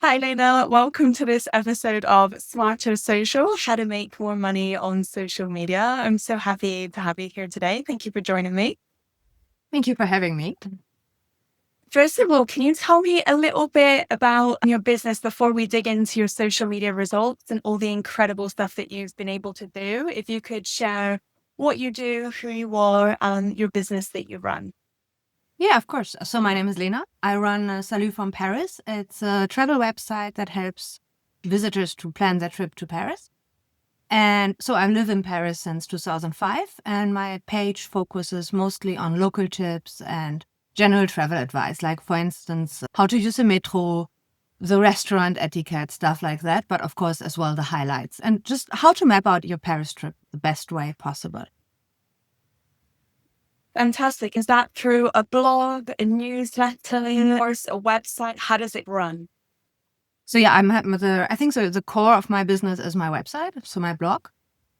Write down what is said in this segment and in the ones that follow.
Hi, Lena. Welcome to this episode of Smarter Social, how to make more money on social media. I'm so happy to have you here today. Thank you for joining me. Thank you for having me. First of all, can you tell me a little bit about your business before we dig into your social media results and all the incredible stuff that you've been able to do? If you could share what you do, who you are, and your business that you run. Yeah, of course. So my name is Lena. I run Salut from Paris. It's a travel website that helps visitors to plan their trip to Paris. And so I live in Paris since 2005, and my page focuses mostly on local tips and general travel advice, like, for instance, how to use a metro, the restaurant etiquette, stuff like that. But of course, as well, the highlights and just how to map out your Paris trip the best way possible. Fantastic. Is that through a blog, a newsletter, or a website? How does it run? So yeah, I think so. The core of my business is my website, so my blog,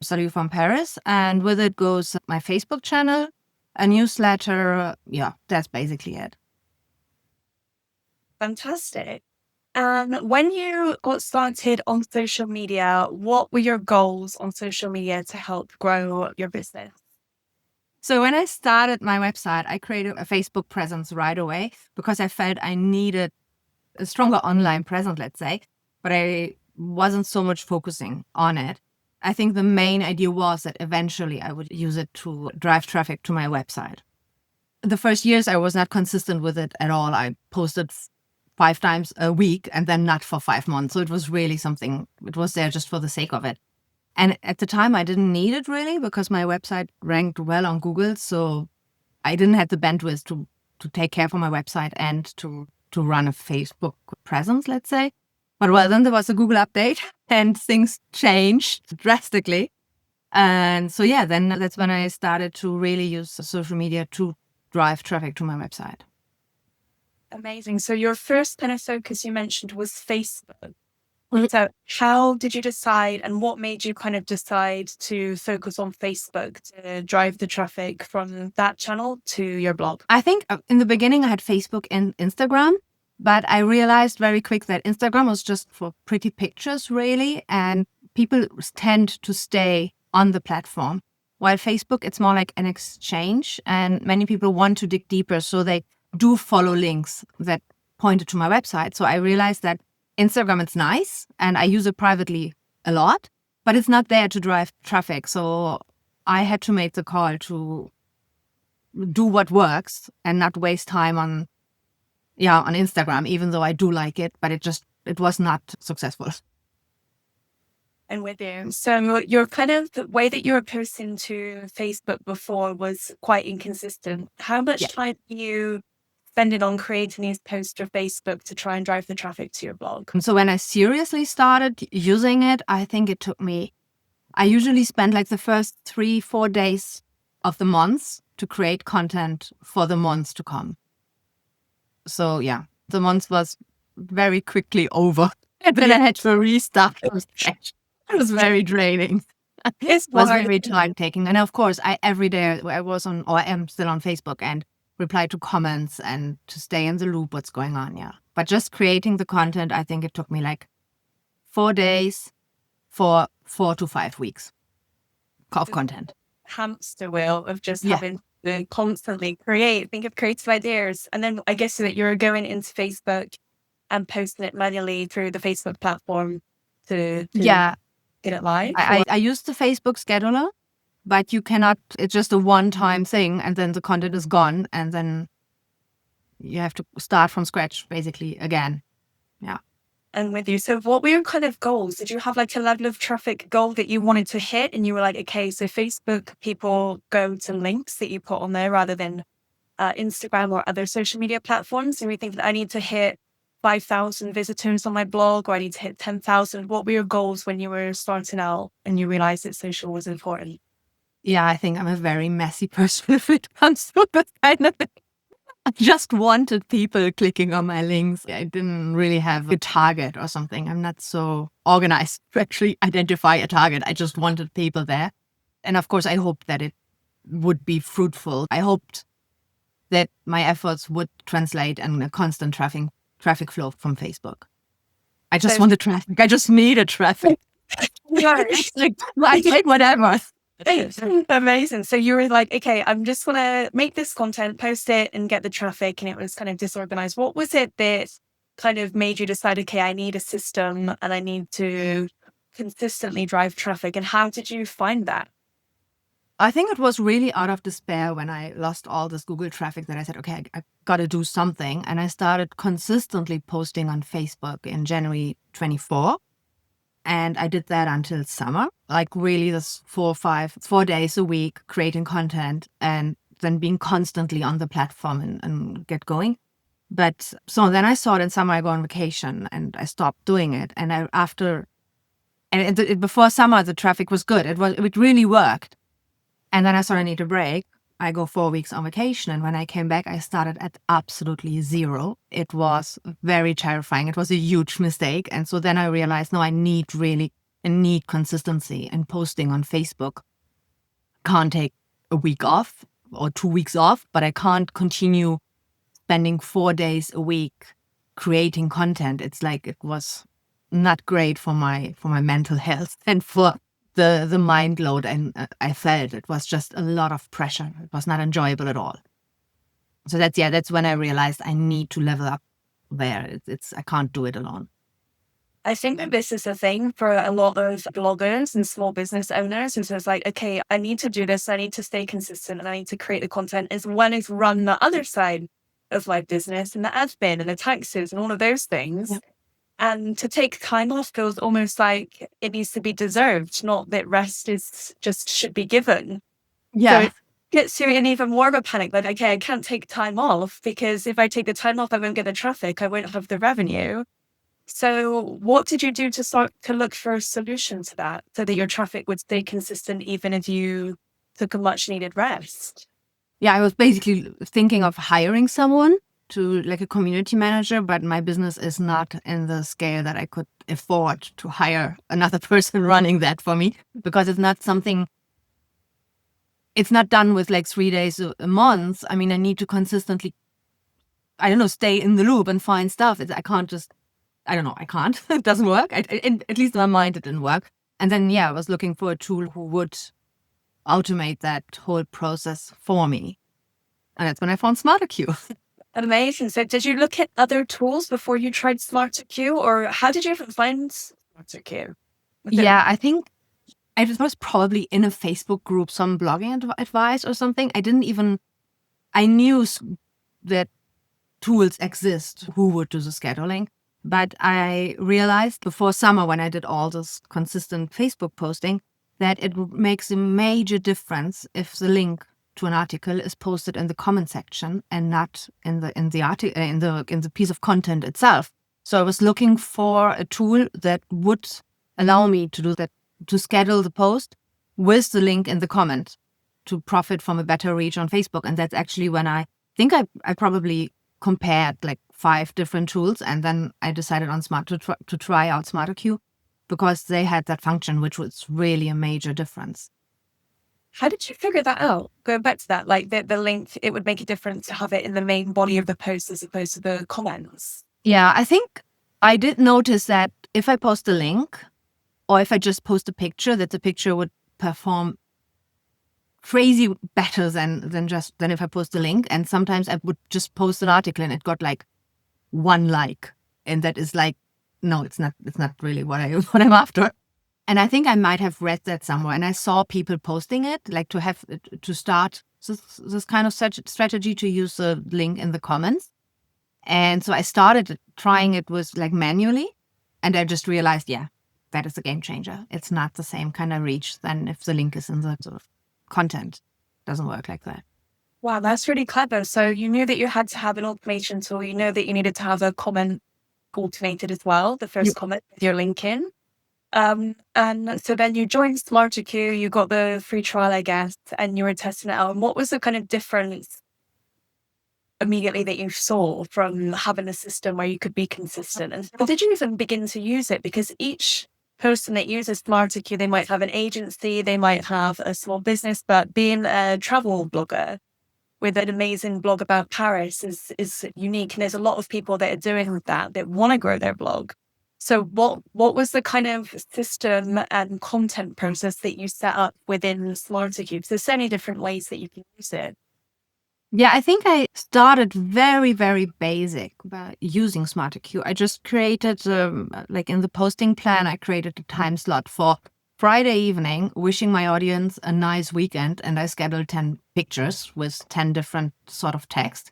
Salut from Paris, and with it goes my Facebook channel, a newsletter. Yeah, that's basically it. Fantastic. And when you got started on social media, what were your goals on social media to help grow your business? So when I started my website, I created a Facebook presence right away because I felt I needed a stronger online presence, let's say, but I wasn't so much focusing on it. I think the main idea was that eventually I would use it to drive traffic to my website. The first years, I was not consistent with it at all. I posted 5 times a week and then not for 5 months. So it was really something, it was there just for the sake of it. And at the time, I didn't need it really because my website ranked well on Google. So I didn't have the bandwidth to take care of my website and to run a Facebook presence, let's say. But well, then there was a Google update and things changed drastically. And so, yeah, then that's when I started to really use social media to drive traffic to my website. Amazing. So your first kind of focus you mentioned was Facebook. So how did you decide and what made you kind of decide to focus on Facebook to drive the traffic from that channel to your blog? I think in the beginning I had Facebook and Instagram, but I realized very quick that Instagram was just for pretty pictures, really, and people tend to stay on the platform. While Facebook, it's more like an exchange, and many people want to dig deeper, so they do follow links that pointed to my website. So I realized that Instagram, it's nice, and I use it privately a lot, but it's not there to drive traffic. So I had to make the call to do what works and not waste time on Instagram, even though I do like it, but it was not successful. And with you. So your kind of the way that you were posting to Facebook before was quite inconsistent. How much Yeah. time do you spend on creating these posts for Facebook to try and drive the traffic to your blog? And so when I seriously started using it, I think it took me, I usually spend like the first 3-4 days of the month to create content for the months to come. So yeah, the month was very quickly over. And then I had to restart from scratch. It was very draining. It was very time taking. And of course, every day I was on, or I am still on Facebook and reply to comments and to stay in the loop what's going on. Yeah. But just creating the content, I think it took me like 4 days for 4 to 5 weeks of content. Hamster wheel of just having to constantly think of creative ideas. And then I guess that you're going into Facebook and posting it manually through the Facebook platform to get it live. I use the Facebook scheduler, but you cannot, it's just a one-time thing and then the content is gone and then you have to start from scratch basically again. Yeah. And with you. So what were your kind of goals? Did you have like a level of traffic goal that you wanted to hit? And you were like, okay, so Facebook people go to links that you put on there rather than Instagram or other social media platforms. And we think that I need to hit 5,000 visitors on my blog or I need to hit 10,000. What were your goals when you were starting out and you realized that social was important? Yeah, I think I'm a very messy person if it comes to that kind of thing. I just wanted people clicking on my links. I didn't really have a target or something. I'm not so organized to actually identify a target. I just wanted people there. And of course, I hoped that it would be fruitful. I hoped that my efforts would translate in a constant traffic flow from Facebook. I just So want the traffic. I just need a traffic. yeah, It's like, I take whatever. amazing. So you were like, okay, I'm just going to make this content, post it, and get the traffic. And it was kind of disorganized. What was it that kind of made you decide, okay, I need a system and I need to consistently drive traffic? And how did you find that? I think it was really out of despair when I lost all this Google traffic that I said, okay, I got to do something. And I started consistently posting on Facebook in January 24. And I did that until summer, like really this 4 days a week, creating content and then being constantly on the platform and get going. But so then I saw it in summer, I go on vacation and I stopped doing it. And before summer, the traffic was good. It really worked. And then I sort of need a break. I go 4 weeks on vacation. And when I came back, I started at absolutely zero. It was very terrifying. It was a huge mistake. And so then I realized, no, I need consistency and posting on Facebook. Can't take a week off or 2 weeks off, but I can't continue spending 4 days a week creating content. It's like, it was not great for my mental health and for the mind load, and I felt it was just a lot of pressure. It was not enjoyable at all. So that's when I realized I need to level up there. I can't do it alone. I think that this is the thing for a lot of bloggers and small business owners. And so it's like, okay, I need to do this. I need to stay consistent and I need to create the content as well as run the other side of my business and the admin and the taxes and all of those things. Yeah. And to take time off feels almost like it needs to be deserved, not that rest should be given. Yeah. So it gets you in even more of a panic, like, okay, I can't take time off because if I take the time off, I won't get the traffic, I won't have the revenue. So what did you do to start to look for a solution to that so that your traffic would stay consistent even if you took a much needed rest? Yeah, I was basically thinking of hiring someone to like a community manager, but my business is not in the scale that I could afford to hire another person running that for me, because it's not done with like 3 days a month. I mean, I need to consistently, I don't know, stay in the loop and find stuff. I can't. It doesn't work. At least in my mind, it didn't work. And then, I was looking for a tool who would automate that whole process for me. And that's when I found SmarterQueue. Amazing. So did you look at other tools before you tried SmarterQueue, or how did you even find SmarterQueue? Yeah, I think I was probably in a Facebook group, some blogging advice or something. I knew that tools exist who would do the scheduling. But I realized before summer, when I did all this consistent Facebook posting, that it makes a major difference if the link to an article is posted in the comment section and not in the article in the piece of content itself. So I was looking for a tool that would allow me to do that, to schedule the post with the link in the comment to profit from a better reach on Facebook. And that's actually when I think I probably compared like 5 different tools, and then I decided on to try out SmarterQueue because they had that function, which was really a major difference. How did you figure that out? Going back to that, like the link, it would make a difference to have it in the main body of the post as opposed to the comments. Yeah, I think I did notice that if I post a link or if I just post a picture, that the picture would perform crazy better than if I post a link. And sometimes I would just post an article and it got like 1 like, and that is like, no, it's not really what I'm after. And I think I might have read that somewhere, and I saw people posting it, like to start this kind of strategy to use the link in the comments. And so I started trying it with like manually, and I just realized, that is a game changer. It's not the same kind of reach than if the link is in the sort of content. It doesn't work like that. Wow, that's really clever. So you knew that you had to have an automation tool. You know that you needed to have a comment automated as well, the first comment with your link in. And so then you joined SmarterQueue, you got the free trial, I guess, and you were testing it out. And what was the kind of difference immediately that you saw from having a system where you could be consistent? And did you even begin to use it? Because each person that uses SmarterQueue, they might have an agency, they might have a small business, but being a travel blogger with an amazing blog about Paris is unique. And there's a lot of people that are doing that want to grow their blog. So what was the kind of system and content process that you set up within SmarterQueue? There's so many different ways that you can use it. Yeah, I think I started very, very basic by using SmarterQueue. I just created, like in the posting plan, I created a time slot for Friday evening, wishing my audience a nice weekend. And I scheduled 10 pictures with 10 different sort of text.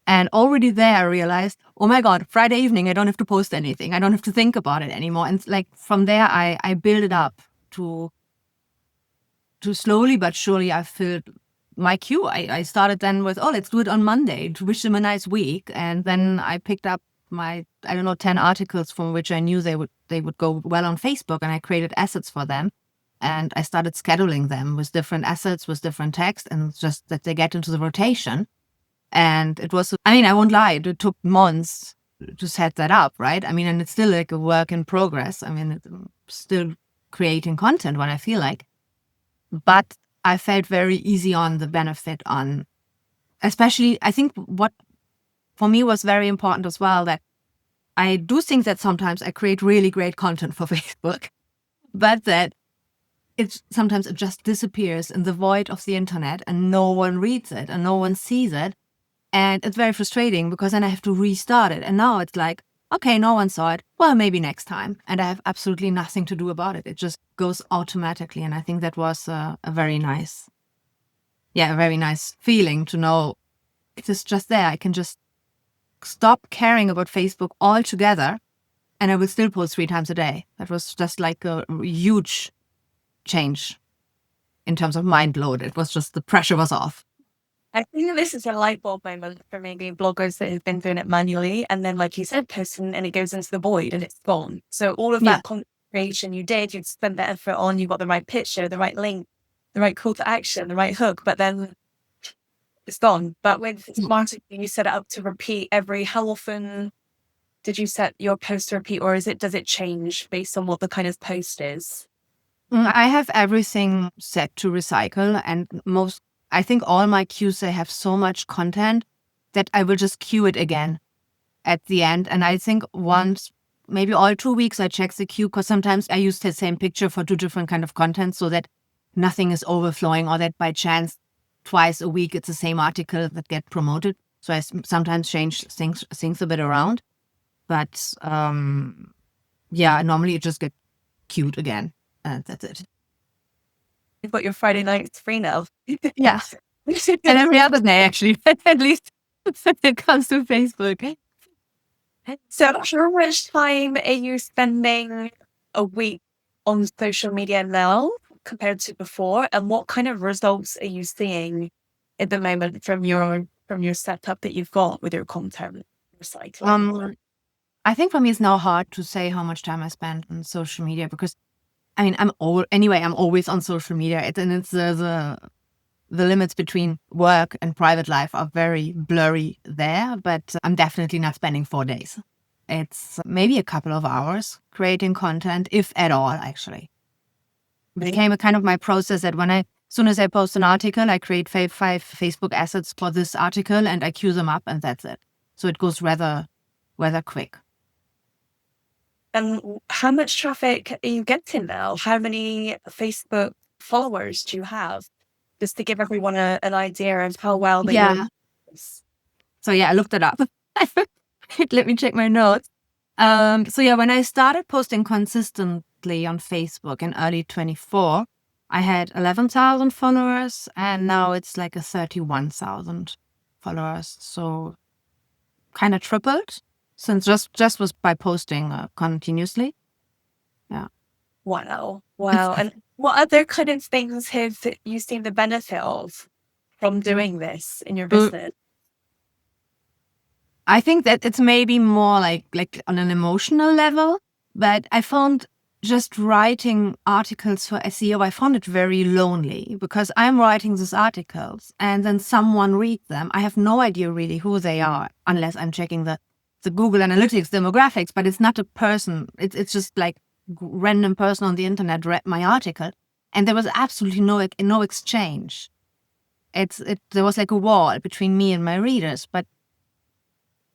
And already there, I realized, oh my God, Friday evening, I don't have to post anything. I don't have to think about it anymore. And like from there, I build it up to slowly but surely I filled my queue. I started then with, let's do it on Monday to wish them a nice week. And then I picked up my, 10 articles from which I knew they would go well on Facebook, and I created assets for them. And I started scheduling them with different assets, with different text, and just that they get into the rotation. And it was, I won't lie, it took months to set that up, right? And it's still like a work in progress. It's still creating content when I feel like. But I felt very easy on the benefit on, especially, I think what for me was very important as well, that I do think that sometimes I create really great content for Facebook, but that sometimes it just disappears in the void of the internet and no one reads it and no one sees it. And it's very frustrating because then I have to restart it. And now it's like, okay, no one saw it. Well, maybe next time. And I have absolutely nothing to do about it. It just goes automatically. And I think that was a very nice feeling to know it is just there. I can just stop caring about Facebook altogether and I will still post 3 times a day. That was just like a huge change in terms of mind load. It was just the pressure was off. I think this is a light bulb moment for maybe bloggers that have been doing it manually. And then, like you said, posting and it goes into the void and it's gone. So all of that content creation you did, you'd spend the effort on, you got the right picture, the right link, the right call to action, the right hook, but then it's gone. But with SmarterQueue, you set it up to repeat how often did you set your post to repeat, or does it change based on what the kind of post is? I have everything set to recycle, and I think all my queues, they have so much content that I will just queue it again at the end. And I think once, maybe all 2 weeks, I check the queue, because sometimes I use the same picture for 2 different kind of content so that nothing is overflowing, or that by chance twice a week it's the same article that get promoted. So I sometimes change things a bit around. But normally it just get queued again. And that's it. You've got your Friday nights free now. Yeah. And every other day, actually, at least when it comes to Facebook. So how much time are you spending a week on social media now compared to before? And what kind of results are you seeing at the moment from your setup that you've got with your content recycling? I think for me, it's now hard to say how much time I spend on social media, because I'm always on social media. It's the limits between work and private life are very blurry there, but I'm definitely not spending 4 days. It's maybe a couple of hours creating content, if at all, actually. It became a kind of my process that as soon as I post an article, I create 5 Facebook assets for this article and I queue them up, and that's it. So it goes rather quick. And how much traffic are you getting now? How many Facebook followers do you have? Just to give everyone an idea of how well they Yeah. So I looked it up. Let me check my notes. When I started posting consistently on Facebook in early 24, I had 11,000 followers, and now it's like a 31,000 followers. So kind of tripled since just was by posting continuously. Yeah. Wow. And what other kind of things have you seen the benefit of from doing this in your business? I think that it's maybe more like on an emotional level, but I found just writing articles for SEO, I found it very lonely, because I'm writing these articles and then someone reads them. I have no idea really who they are unless I'm checking the Google Analytics demographics, but it's not a person. It's just like random person on the internet read my article, and there was absolutely no exchange. There was like a wall between me and my readers. But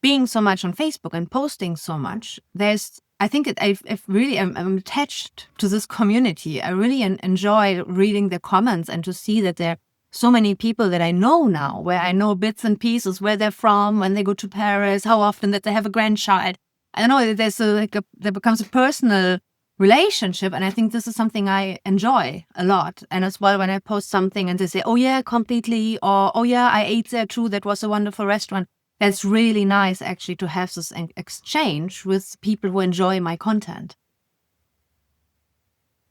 being so much on Facebook and posting so much, there's I think I've really, I'm attached to this community. I really enjoy reading the comments and to see that there are so many people that I know now, where I know bits and pieces, where they're from, when they go to Paris, how often that they have a grandchild. I don't know, there becomes a personal relationship. And I think this is something I enjoy a lot. And as well, when I post something and they say, oh yeah, completely, or oh yeah, I ate there too, that was a wonderful restaurant. That's really nice, actually, to have this exchange with people who enjoy my content.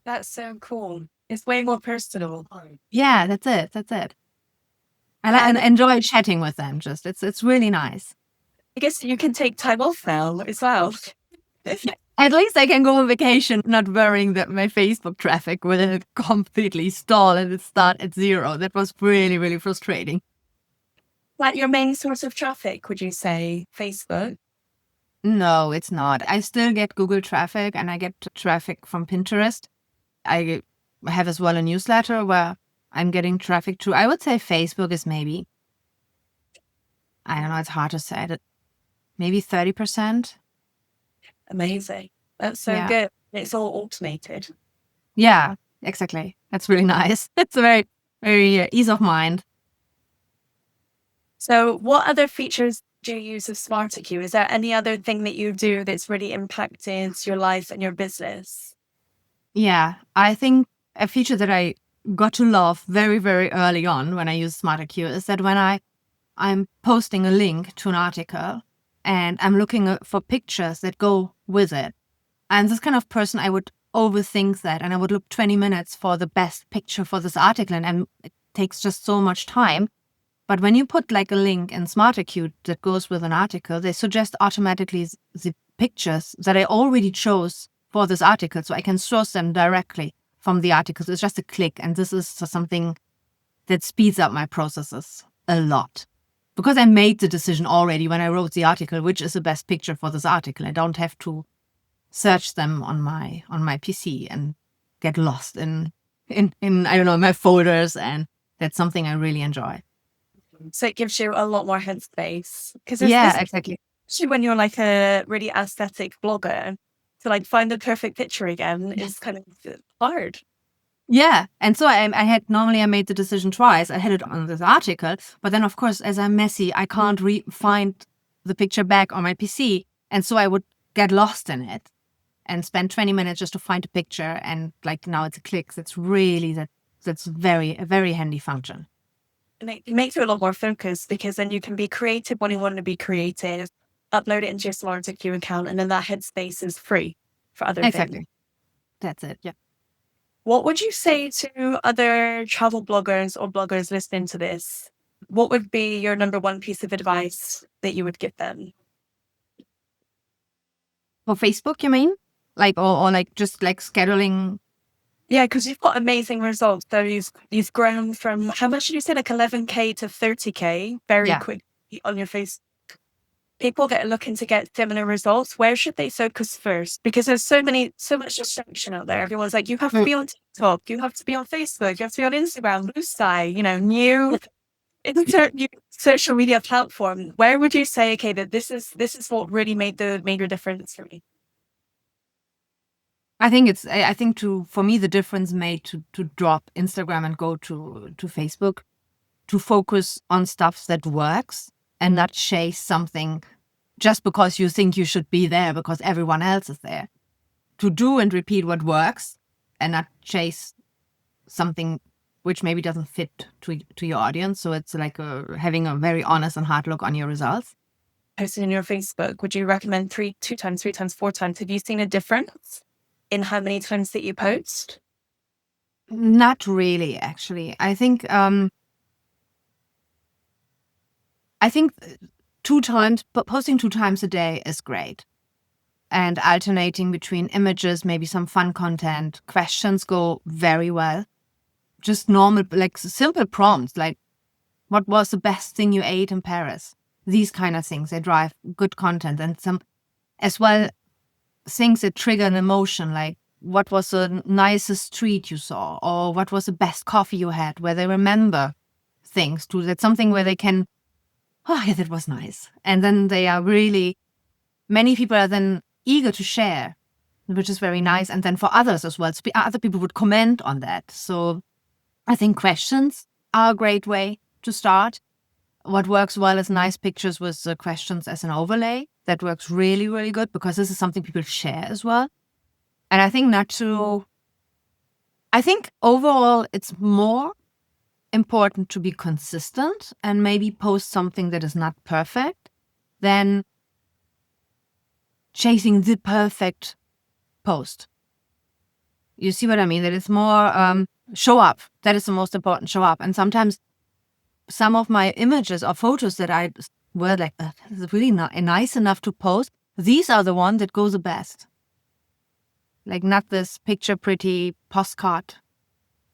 That's so cool. It's way more personal. Yeah, that's it. That's it. And And enjoy chatting with them. Just it's really nice. I guess you can take time off now as well. At least I can go on vacation, not worrying that my Facebook traffic will completely stall and it start at zero. That was really, really frustrating. Like your main source of traffic, would you say Facebook? No, it's not. I still get Google traffic and I get traffic from Pinterest. I have as well a newsletter where I'm getting traffic to. I would say Facebook is maybe, I don't know, it's hard to say that, maybe 30%. Amazing. That's so Yeah. good. It's all automated. Yeah, exactly. That's really nice. It's a very, very ease of mind. So what other features do you use of SmarterQueue? Is there any other thing that you do that's really impacted your life and your business? Yeah, I think a feature that I got to love very, very early on when I used SmarterQueue is that when I'm posting a link to an article and I'm looking for pictures that go with it. I'm this kind of person, I would overthink that and I would look 20 minutes for the best picture for this article and it takes just so much time. But when you put like a link in SmarterQueue that goes with an article, they suggest automatically the pictures that I already chose for this article. So I can source them directly from the article. So it's just a click. And this is something that speeds up my processes a lot. Because I made the decision already when I wrote the article, which is the best picture for this article. I don't have to search them on my PC and get lost in I don't know, my folders. And that's something I really enjoy. So it gives you a lot more headspace. Because Yeah, exactly. especially when you're like a really aesthetic blogger, to like find the perfect picture again is kind of hard. Yeah. And so I made the decision twice. I had it on this article, but then of course, as I'm messy, I can't find the picture back on my PC. And so I would get lost in it and spend 20 minutes just to find a picture. And like now it's a click. That's really, that's a very handy function. And it makes you a lot more focused because then you can be creative when you want to be creative, upload it into your SmarterQueue account, and then that headspace is free for other Exactly. things. That's it. Yeah. What would you say to other travel bloggers or bloggers listening to this? What would be your number one piece of advice that you would give them? For Facebook, you mean? Like, or like just like scheduling. Yeah, because you've got amazing results. So you've grown from, how much did you say, like 11K to 30K very quickly on your face. People that are looking to get similar results, where should they focus first? Because there's so much distraction out there. Everyone's like, you have to be on TikTok, you have to be on Facebook, you have to be on Instagram, Blue Sky, new social media platform. Where would you say, okay, that this is what really made your difference for me? I think for me the difference made to drop Instagram and go to Facebook, to focus on stuff that works and not chase something just because you think you should be there because everyone else is there. To do and repeat what works and not chase something which maybe doesn't fit to your audience. So it's like having a very honest and hard look on your results. Posting in your Facebook, would you recommend 2 times, 3 times, 4 times? Have you seen a difference in how many times that you post? Not really, actually. I think 2 times, posting 2 times a day is great. And alternating between images, maybe some fun content, questions go very well. Just normal, like simple prompts, like what was the best thing you ate in Paris? These kind of things, they drive good content. And some, as well, things that trigger an emotion, like what was the nicest street you saw? Or what was the best coffee you had? Where they remember things too. That's something where they can, oh yeah, that was nice. And then they are really, many people are then eager to share which is very nice. And then for others as well, other people would comment on that. So I think questions are a great way to start. What works well is nice pictures with the questions as an overlay. That works really, really good because this is something people share as well. And I think I think overall it's more important to be consistent and maybe post something that is not perfect than chasing the perfect post. You see what I mean? That it's more show up. That is the most important, show up. And sometimes some of my images or photos that I were like, this is really not nice enough to post. These are the ones that go the best. Like not this picture pretty postcard,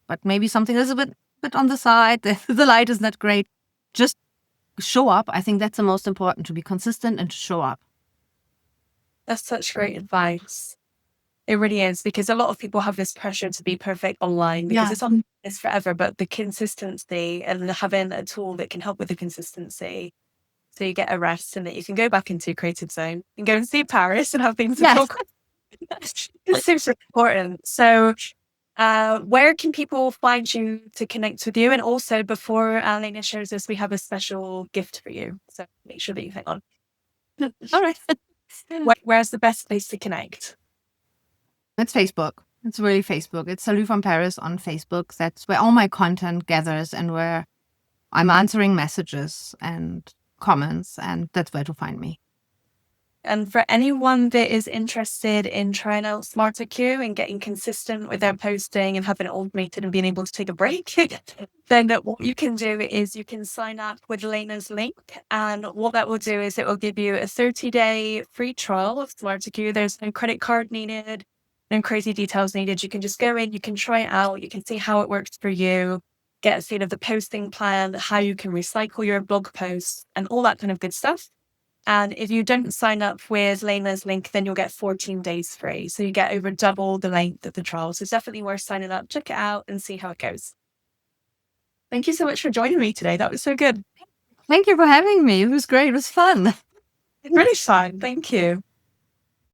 but maybe something that's a bit on the side. The light is not great. Just show up. I think that's the most important, to be consistent and to show up. That's such great advice. It really is, because a lot of people have this pressure to be perfect online because it's on this forever, but the consistency and having a tool that can help with the consistency, so you get a rest and that you can go back into your creative zone and go and see Paris and have things to talk about. It's super important. So where can people find you to connect with you? And also, before Lena shares this, we have a special gift for you. So make sure that you hang on. All right. Where's the best place to connect? It's Facebook. It's really Facebook. It's Salut from Paris on Facebook. That's where all my content gathers and where I'm answering messages and comments, and that's where to find me. And for anyone that is interested in trying out SmarterQueue and getting consistent with their posting and having it automated and being able to take a break, then what you can do is you can sign up with Lena's link. And what that will do is it will give you a 30-day free trial of SmarterQueue. There's no credit card needed, no crazy details needed. You can just go in, you can try it out, you can see how it works for you, get a feel of the posting plan, how you can recycle your blog posts and all that kind of good stuff. And if you don't sign up with Lena's link, then you'll get 14 days free. So you get over double the length of the trial. So it's definitely worth signing up. Check it out and see how it goes. Thank you so much for joining me today. That was so good. Thank you for having me. It was great. It was fun. Really fun. Thank you.